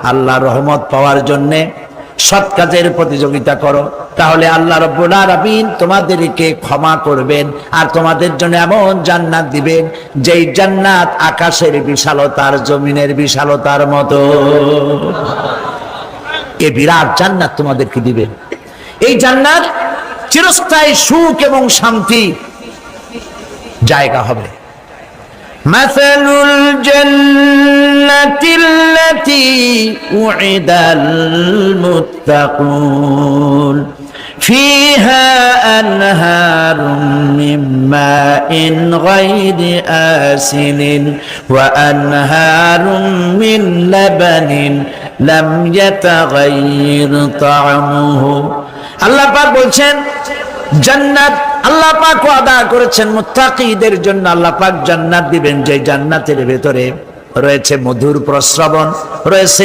আল্লাহর রহমত পাওয়ার জন্য সৎ কাজের প্রতিযোগিতা করো, তাহলে আল্লাহ রাব্বুল আলামিন তোমাদেরকে ক্ষমা করবেন আর তোমাদের জন্য এমন জান্নাত দিবেন যেই জান্নাত আকাশের বিশালতার জমিনের বিশালতার মতো। এই বিরাট জান্নাত তোমাদেরকে দিবেন। এই জান্নাত চিরস্থায়ী সুখ এবং শান্তি জায়গা হবে। মাসালুল জান্নাতিল লাতী উইদাল মুত্তাকুন ফিহা আনহারুম মিন মাইন গায়রি আসিনিন ওয়া আনহারুম মিন লাবানিন লাম ইয়াতাগায়্যার তা'আমুহু। আল্লাহ পাক বলছেন জান্নাত আল্লাহ পাক ওয়াদা করেছেন মুত্তাকীদের জন্য। আল্লাহ পাক জান্নাত দিবেন যে জান্নাতের ভেতরে রয়েছে মধুর প্রস্রবণ, রয়েছে